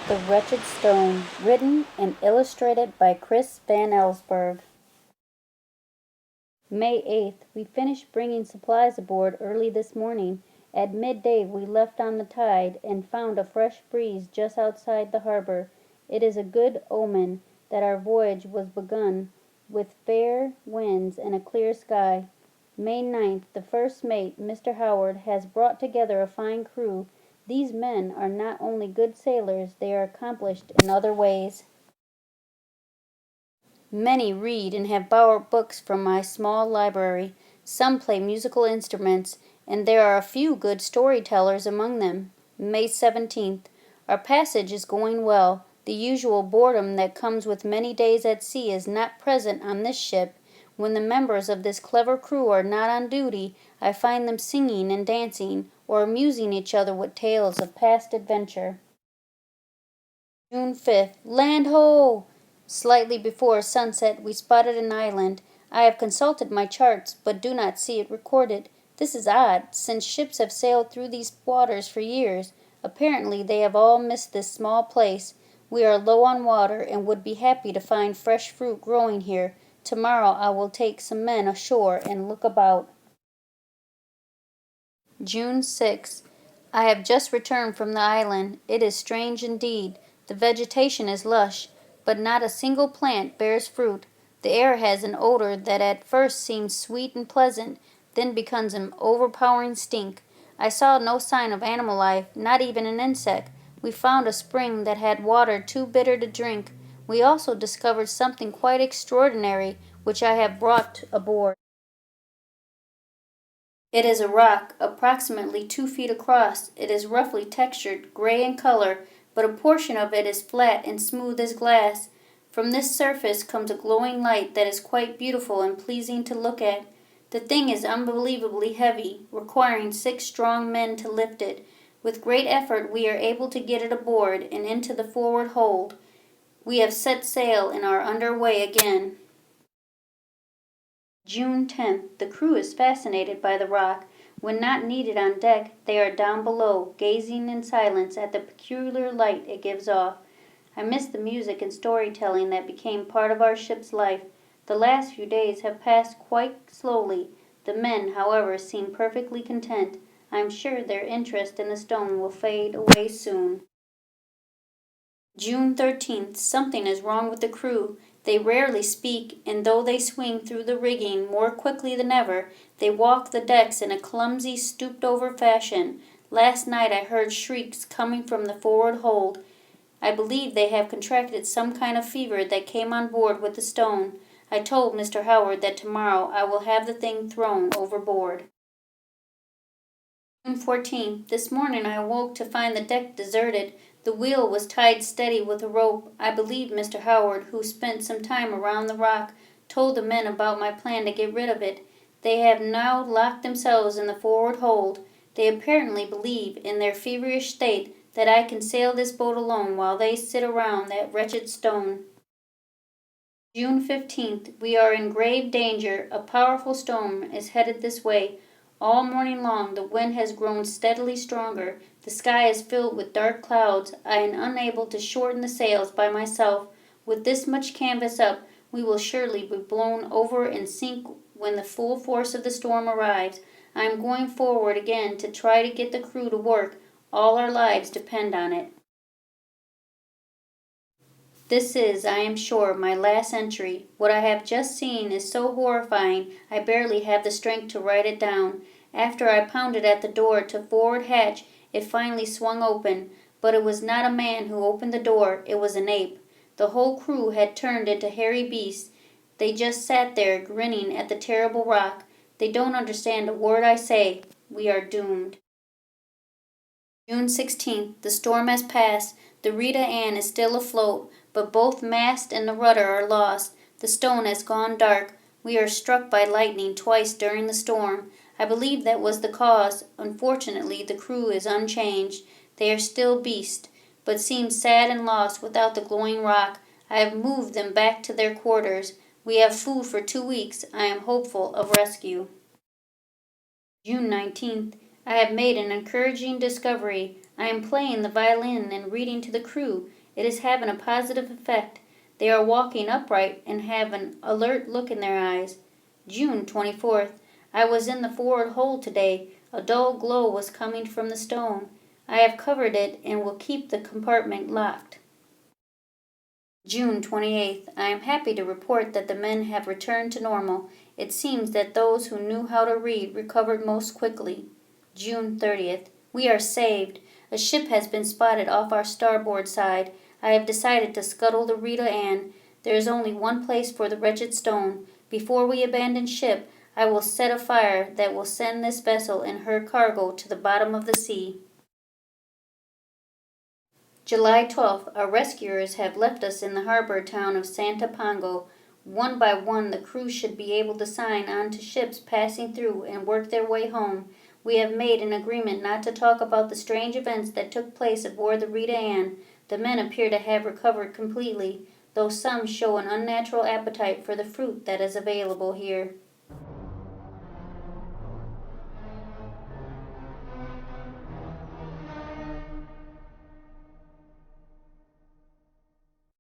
The Wretched Stone, written and illustrated by Chris Van Ellsberg. May 8th. We finished bringing supplies aboard early this morning. At midday we left on the tide, and found a fresh breeze just outside the harbor. It is a good omen that our voyage was begun with fair winds and a clear sky. May 9th. The first mate, Mr. Howard, has brought together a fine crew. These men are not only good sailors, they are accomplished in other ways. Many read and have borrowed books from my small library. Some play musical instruments, and there are a few good story-tellers among them. May 17th. Our passage is going well. The usual boredom that comes with many days at sea is not present on this ship. When the members of this clever crew are not on duty, I find them singing and dancing, or amusing each other with tales of past adventure. June 5th. Land ho! Slightly before sunset we spotted an island. I have consulted my charts, but do not see it recorded. This is odd, since ships have sailed through these waters for years. Apparently they have all missed this small place. We are low on water, and would be happy to find fresh fruit growing here. Tomorrow I will take some men ashore and look about. June 6th. I have just returned from the island. It is strange indeed. The vegetation is lush, but not a single plant bears fruit. The air has an odor that at first seems sweet and pleasant, then becomes an overpowering stink. I saw no sign of animal life, not even an insect. We found a spring that had water too bitter to drink. We also discovered something quite extraordinary, which I have brought aboard. It is a rock, approximately 2 feet across. It is roughly textured, gray in color, but a portion of it is flat and smooth as glass. From this surface comes a glowing light that is quite beautiful and pleasing to look at. The thing is unbelievably heavy, requiring 6 strong men to lift it. With great effort we are able to get it aboard and into the forward hold. We have set sail and are under way again. June 10th. The crew is fascinated by the rock. When not needed on deck, they are down below, gazing in silence at the peculiar light it gives off. I miss the music and story-telling that became part of our ship's life. The last few days have passed quite slowly. The men, however, seem perfectly content. I am sure their interest in the stone will fade away soon. June 13th. Something is wrong with the crew. They rarely speak, and though they swing through the rigging more quickly than ever, they walk the decks in a clumsy, stooped-over fashion. Last night I heard shrieks coming from the forward hold. I believe they have contracted some kind of fever that came on board with the stone. I told Mr. Howard that tomorrow I will have the thing thrown overboard. June 14th. This morning I awoke to find the deck deserted. The wheel was tied steady with a rope. I believe Mr. Howard, who spent some time around the rock, told the men about my plan to get rid of it. They have now locked themselves in the forward hold. They apparently believe, in their feverish state, that I can sail this boat alone while they sit around that wretched stone. June 15th. We are in grave danger. A powerful storm is headed this way. All morning long the wind has grown steadily stronger. The sky is filled with dark clouds. I am unable to shorten the sails by myself. With this much canvas up, we will surely be blown over and sink when the full force of the storm arrives. I am going forward again to try to get the crew to work. All our lives depend on it. This is, I am sure, my last entry. What I have just seen is so horrifying I barely have the strength to write it down. After I pounded at the door to forward hatch, it finally swung open, but it was not a man who opened the door, it was an ape. The whole crew had turned into hairy beasts. They just sat there grinning at the terrible rock. They don't understand a word I say. We are doomed. June 16th. The storm has passed. The Rita Ann is still afloat, but both mast and the rudder are lost. The stone has gone dark. We are struck by lightning twice during the storm. I believe that was the cause. Unfortunately, the crew is unchanged. They are still beasts, but seem sad and lost without the glowing rock. I have moved them back to their quarters. We have food for 2 weeks. I am hopeful of rescue. June 19th. I have made an encouraging discovery. I am playing the violin and reading to the crew. It is having a positive effect. They are walking upright and have an alert look in their eyes. June 24th. I was in the forward hold today. A dull glow was coming from the stone. I have covered it and will keep the compartment locked. June 28th. I am happy to report that the men have returned to normal. It seems that those who knew how to read recovered most quickly. June 30th. We are saved. A ship has been spotted off our starboard side. I have decided to scuttle the Rita Ann. There is only one place for the Wretched Stone. Before we abandon ship, I will set a fire that will send this vessel and her cargo to the bottom of the sea. July 12th. Our rescuers have left us in the harbor town of Santa Pongo. One by one, the crew should be able to sign on to ships passing through and work their way home. We have made an agreement not to talk about the strange events that took place aboard the Rita Ann. The men appear to have recovered completely, though some show an unnatural appetite for the fruit that is available here.